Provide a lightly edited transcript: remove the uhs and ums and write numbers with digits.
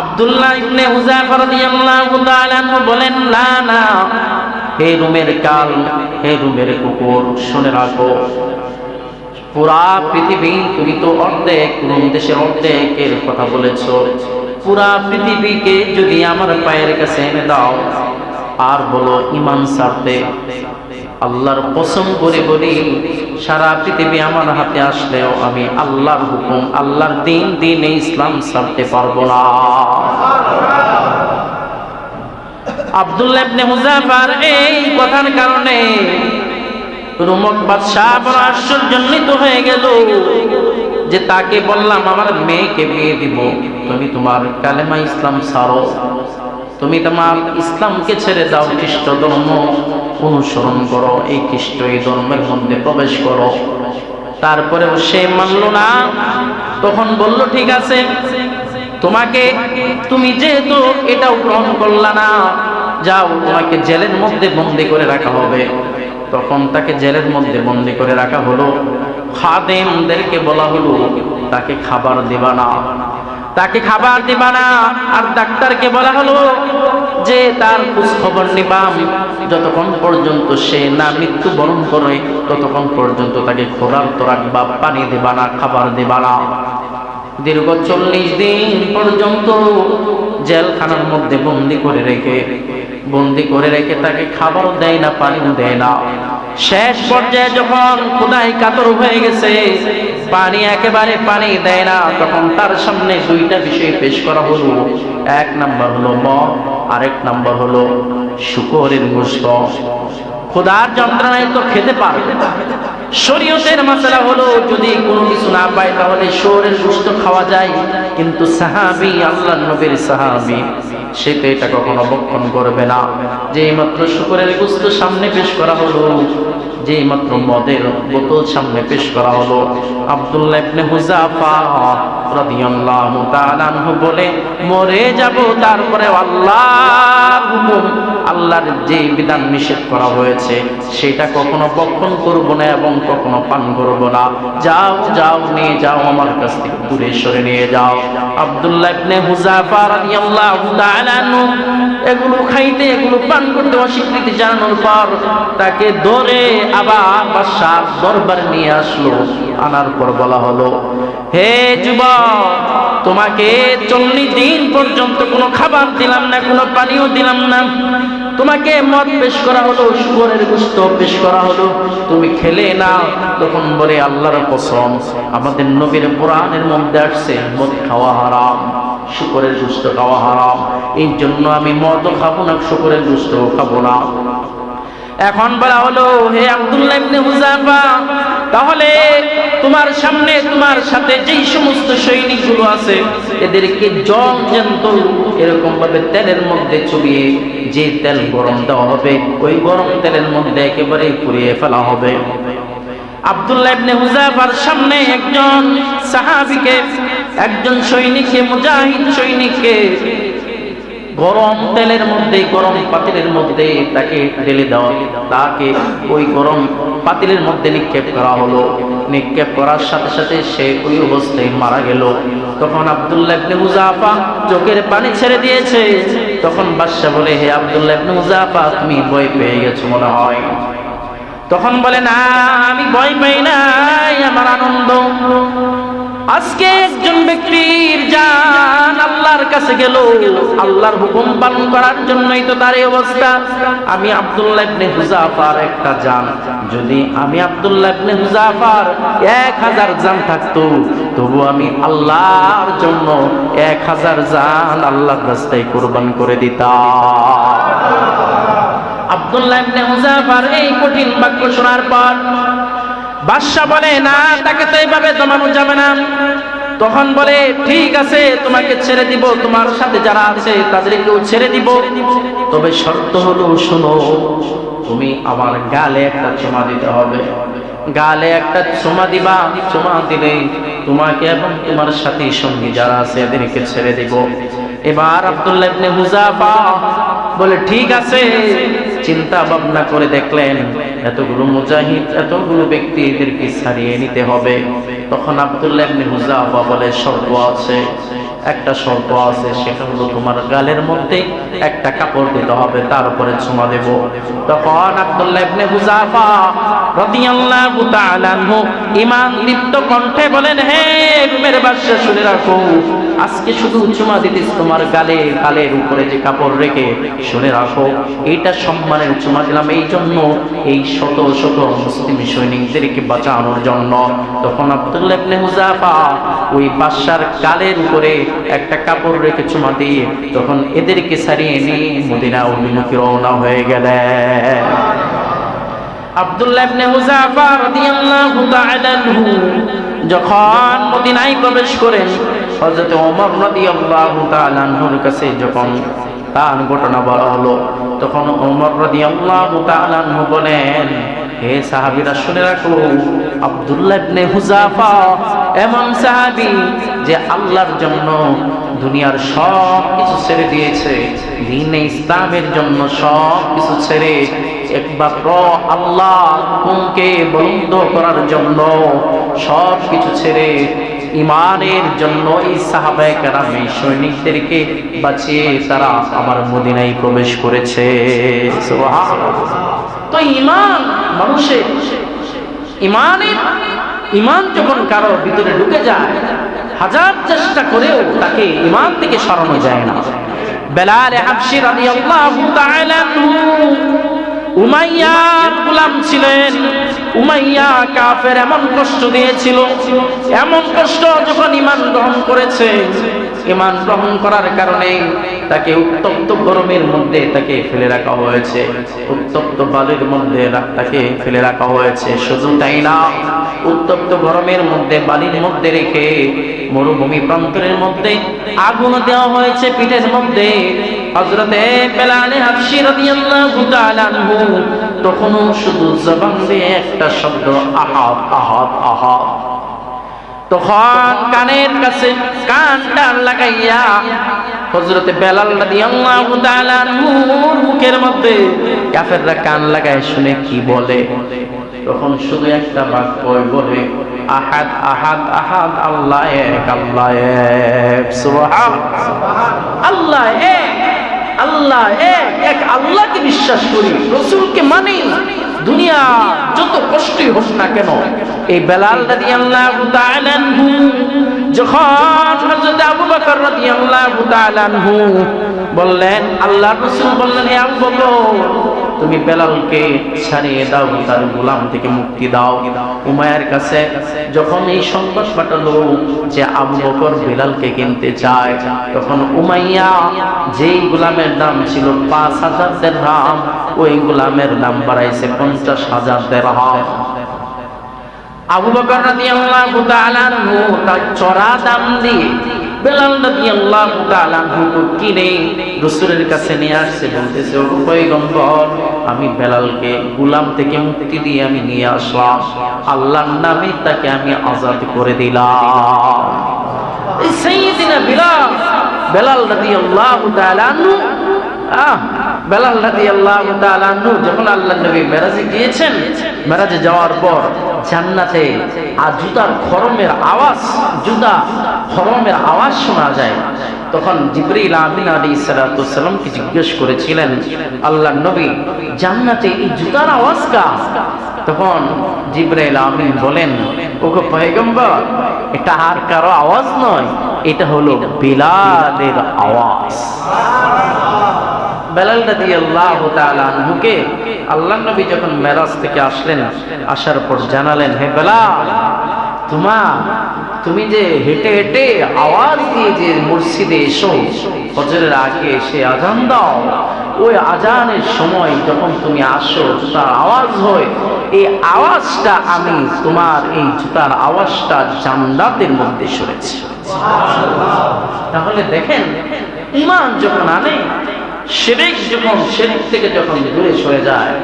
আব্দুল্লাহ ইবনে হুযায়ফা রাদিয়াল্লাহু তাআলা বলেন, না না, হে রুমের কাল, হে রুমের কুকুর, শুনে রাখো, পুরা পৃথিবী, তুমি তো অর্ধেক রুম দেশের অর্ধেকের কথা বলেছো, পুরা পৃথিবীকে যদি আমার পায়ের কাছে এনে দাও আর বলো ঈমান ছাড়তে, আল্লাহর কসম করে বলি সারা পৃথিবী আমার হাতে আসলেও আমি আল্লাহর হুকুম, আল্লাহর দ্বীনে ইসলাম ছাড়তে পারবো না। আব্দুল্লাহ ইবনে হুযায়ফার এই কথার কারণে রোমক বাদশাহ বড় আশ্চর্যান্বিত হয়ে গেল যে তাকে বললাম আমার মেয়েকে বিয়ে দিব, তুমি তোমার কালেমা ইসলাম ছাড়ো, তুমি তোমার ইসলামকে ছেড়ে দাও, খ্রিস্ট ধর্ম অনুসরণ করো, এই খ্রিস্ট এই ধর্মের মধ্যে প্রবেশ করো। তারপরেও সে মানল না। তখন বলল, ঠিক আছে, তুমি যেহেতু এটাও গ্রহণ করলা না, যাও, তোমাকে জেলের মধ্যে বন্দী করে রাখা হবে। তখন তাকে জেলের মধ্যে বন্দী করে রাখা হলো। খাদেমদেরকে বলা হলো তাকে খাবার দিবা না, তাকে খাবার দিবা না। আর ডাক্তারকে বলা হলো যে তার খোঁজ খবর নিবা, যতক্ষণ পর্যন্ত সে না মৃত্যুবরণ করে ততক্ষণ পর্যন্ত তাকে ক্ষুধার্ত রাখবা, পানি দিবা না, খাবার দিবা না। দীর্ঘ 40 দিন পর্যন্ত জেলখানার মধ্যে বন্দী করে রেখে তাকে খাবার দেয় না, পানিও দেয় না। শেষ পর্যায়ে যখন ক্ষুধায় কাতর হয়ে গেছে, একেবারে পানি দেয় না, তখন তার সামনে দুইটা বিষয় পেশ করা হলো। এক নাম্বার হলো মদ, আরেক নাম্বার হলো শুকরের গোশত। ক্ষুধার যন্ত্রণায় তো খেতে পারবে না। শরীয়তের মাসলা হলো যদি কোনো কিছু না পায় তাহলে শুকরের গোশত খাওয়া যায়, কিন্তু সাহাবী, আল্লাহর নবীর সাহাবী, সে তো এটা কখনো ভক্ষণ করবে না। যেই মাত্র শুকরের গোশত সামনে পেশ করা হলো, যেই মাত্র মদের বোতল সামনে পেশ করা হলো, আব্দুল্লাহ ইবনে হুযায়ফা রাদিয়াল্লাহু তাআলা আনহু বলে, মরে যাব, তারপরে আল্লাহর হুকুম, আল্লাহর যে বিধান নিষেধ করা হয়েছে সেটা কখনো ভক্ষণ করব না এবং কখনো পান করব না। যাও যাও, নিয়ে যাও, আমার কাছ থেকে দূরে সরে নিয়ে যাও। আব্দুল্লাহ ইবনে হুযায়ফা রাদিয়াল্লাহু তাআলা আনহু এগুলো খাইতে, এগুলো পান করতে অস্বীকৃতি জানানোর পর তাকে ধরে আবার বাদশার দরবারে নিয়ে আসলো। আনার পর বলা হলো, হে যুবক, তোমাকে 40 দিন পর্যন্ত কোনো খাবার দিলাম না, কোনো পানিও দিলাম না, তোমাকে মদ পেশ করা হলো, শুকরের গোশত পেশ করা হলো, তুমি খেলে না। তখন বলে, আল্লাহর কসম, আমাদের নবীর কোরআনের মধ্যে আসছে মদ খাওয়া হারাম, শুকরের গোশত খাওয়া হারাম, এই জন্য আমি মদও খাবো না, শুকরের গোশতও খাবো না। এখন বলা হলো, হে আব্দুল্লাহ ইবনে হুযায়ফা, তাহলে তোমার সামনে, তোমার সাথে যেই সমস্ত সৈনিকগুলো আছে এদেরকে জল জ্যান্ত এরকম ভাবে তেলের মধ্যে চুবিয়ে যে তেল গরম দেওয়া হবে, ওই গরম তেলের মধ্যে একেবারে পুড়িয়ে ফেলা হবে। আব্দুল্লাহ ইবনে হুযায়ফার সামনে একজন সাহাবীকে, একজন সৈনিককে, মুজাহিদ সৈনিককে গরম তেলের মধ্যে, গরম পাতিলের মধ্যে তাকে ঢেলে দেওয়া, তাকে ওই গরম পাতিলের মধ্যে নিক্ষেপ করা হলো। নিক্ষেপ করার সাথে সাথে সে ওই অবস্থায় মারা গেল। তখন আব্দুল্লাহ ইবনে হুযায়ফা চোখের পানি ছেড়ে দিয়েছে। তখন বাদশা বলে, হে আব্দুল্লাহ ইবনে হুযায়ফা, তুমি ভয় পেয়ে গেছো মনে হয়। তখন বলে, না, আমি ভয় পাই নাই, আমার আনন্দ। আজকে একজন ব্যক্তির জান আল্লাহর কাছে গেল, আল্লাহর হুকুম পালন করার জন্যই তো তার এই অবস্থা। আমি আব্দুল্লাহ ইবনে হুযায়ফার একটা জান, যদি আমি আব্দুল্লাহ ইবনে হুযায়ফার 1000 জান থাকতো, তবু আমি আল্লাহর জন্য 1000 জান আল্লাহর রাস্তায় কুরবান করে দিতাম। আব্দুল্লাহ ইবনে হুযায়ফার এই কঠিন বাক্য শোনার পর বাদশা বলে, না, তাকে তো এইভাবে দমানো যাবে না। তখন বলে, ঠিক আছে, তোমাকে ছেড়ে দিব, তোমার সাথে যারা আছে তাদেরকেও ছেড়ে দিব, তবে শর্ত হলো, শোনো, তুমি আমার গালে একটা চুমা দিতে হবে। গালে একটা চুমা দিবা, চুমা দিলে তোমাকে এবং তোমার সাথী সঙ্গী যারা আছে এদেরকে ছেড়ে দিব। এবার আব্দুল্লাহ ইবনে হুযায়ফা বলে, ঠিক আছে। চিন্তা ভাবনা করে দেখলেন এতগুলো মুজাহিদ, এতগুলো ব্যক্তি, এদেরকে ছাড়িয়ে নিতে হবে। তখন আব্দুল্লাহ ইবনে হুযায়ফা বলে, শর্ত আছে। একটা শর্ত আছে, সেটা হলো তোমার গালের মধ্যে একটা কাপড় দিতে হবে, তারপরে চুমা দেব। তখন আব্দুল্লাহ ইবনে হুযাফা রাদিয়াল্লাহু তাআলা আনহু ঈমান দীপ্ত কণ্ঠে বলেন, হে রুমের বাদশা শুনে রাখো, আজকে শুধু চুমা দিতেছ তোমার গালের উপরে যে কাপড় রেখে, শুনে রাখো এটা সম্মানের চুমা দিলাম এই জন্য, এই শত শত মুসলিম সৈনিকদেরকে বাঁচানোর জন্য। তখন আব্দুল্লাহ ইবনে হুযাফা ওই বাদশার গালের উপরে একটা কাপড় রেখে চুমা দিয়ে তখন এদেরকে ছাড়িয়ে নিয়ে মদিনা অভিমুখে রওনা হয়ে গেলেন। আব্দুল্লাহ ইবনে হুযাফা রাদিয়াল্লাহু তাআলা আনহু যখন মদিনায় প্রবেশ করেন, হযরত ওমর রাদিয়াল্লাহু তাআলা আনহুর কাছে যখন তার ঘটনা বলা হলো, তখন ওমর রাদিয়াল্লাহু তাআলা আনহু বলেন, হে সাহাবীরা শুনে রাখো, আব্দুল্লাহ ইবনে হুযাফা এমন সাহাবী যে আল্লাহর জন্য দুনিয়ার সব কিছু ছেড়ে দিয়েছে, দ্বীনে ইসলামের জন্য সব কিছু ছেড়ে একমাত্র আল্লাহ হুকুমকে বন্ধ করার জন্য সব কিছু ছেড়ে ঈমানের জন্য এই সাহাবায়ে কেরাম এই সৈনিকদেরকে বাঁচিয়ে তারা আমার মদিনায় প্রবেশ করেছে। সুবহানাল্লাহ। তো ঈমান মানুষের ঈমান যখন কারো ভিতরে ঢুকে যায়, হাজার চেষ্টা করেও তাকে ঈমান থেকে সরানো যায় না। বেলাল হাবশী রাদিয়াল্লাহু তাআলা আনহু উমাইয়ার গোলাম ছিলেন। উমাইয়া কাফের এমন কষ্ট দিয়েছিল, এমন কষ্ট যখন ঈমান গ্রহণ করেছে, ঈমান গ্রহণ করার কারণে তাকে উত্তপ্ত গরমের মধ্যে তাকে ফেলে রাখা হয়েছে, উত্তপ্ত বালির মধ্যে তাকে ফেলে রাখা হয়েছে। শুধু তাই না, উত্তপ্ত গরমের মধ্যে বালির মধ্যে রেখে মরুভূমি প্রান্তরের মধ্যে আগুন দেওয়া হয়েছে পিঠের মধ্যে। হযরতে বেলাল হাবশী রাদিয়াল্লাহু তাআলা আনহু তখনও শুধু জবান দিয়ে একটা শব্দ, আহাদ আহাদ আহাদ। তখন কানের কাছে কানটা লাগাইয়া হযরতে বেলাল রাদিয়াল্লাহু তাআলা আনহুর মুখের মধ্যে কাফেররা কান লাগায় শুনে কি বলে। তখন শুধু একটা বাক্য বলে, আহাদ আহাদ আহাদ, আল্লাহ এক আল্লাহ এক। সুবহানাল্লাহ। আল্লাহ এক, আল্লাহ এক, এক আল্লাহকে বিশ্বাস করি, রাসূলকে মানি, দুনিয়া যত কষ্টই হোক না কেন। এই বেলাল রাদিয়াল্লাহু তাআলা আনহু যখন হযরত আবু বকর রাদিয়াল্লাহু তাআলা আনহু বললেন, আল্লাহর রাসূল বললেন, হে আবু বকর তুমি বেলালকে ছাড়িয়ে দাও, তার গোলাম থেকে মুক্তি দাও। উমাইয়ার কাছে যখন এই সংবাদ পাঠালো যে আবু বকর বেলালকে কিনতে চায়, তখন উমাইয়া যেই গোলামের দাম ছিল 5000 দিরহাম, ওই গোলামের দাম বাড়াইছে 50000 দিরহাম। আবু বকর রাদিয়াল্লাহু তাআলা আনহু তার চড়া দাম দিয়ে বেলাল রাদিয়াল্লাহু তাআলা আনহু কিনে রাসূলের কাছে নিয়ে আসছে, বলতেছে, ও পয়গম্বর আমি বেলালকে গোলাম থেকে মুক্তি দিয়ে আমি নিয়ে আসলাম, আল্লাহর নামে তাকে আমি আজাদ করে দিলাম। এই সাইয়্যিদিনা বেলাল রাদিয়াল্লাহু তাআলা আনহু বেলাল রাদিয়াল্লাহু তাআলা আনহু যখন আল্লাহর নবী মেরাজে গিয়েছেন, মেরাজে যাওয়ার পর জান্নাতে জুতার খরমের আওয়াজ, জুতা খরমের আওয়াজ শোনা যায়। তখন জিবরিল আমিন আলাইহিস সালাতু ওয়াসসালামকে জিজ্ঞেস করেছিলেন, আল্লাহর নবী জান্নাতে এই জুতার আওয়াজ কার? তখন জিবরাইল আমিন বলেন, ওগো পয়গম্বর এটা আর কারো আওয়াজ নয়, এটা হলো বেলালের আওয়াজ। বেলাল রাদিয়াল্লাহু তাআলা আনহুকে আল্লাহর নবী যখন মেরাজ থেকে আসলেন, আসার পর জানালেন, হে বেলাল তুমি যে হেঁটে হেঁটে আওয়াজ দিয়ে যে মসজিদে এসো, ফজরের আগে এসে আজান দাও, ওই আজানের সময় যখন তুমি আসো জুতার আওয়াজ হয়, এই আওয়াজটা আমি তোমার এই জুতার আওয়াজটা জান্নাতের মধ্যে শুনেছি। তাহলে দেখেন, ঈমান যখন আনে, শিরক থেকে যখন দূরে সরে যায়,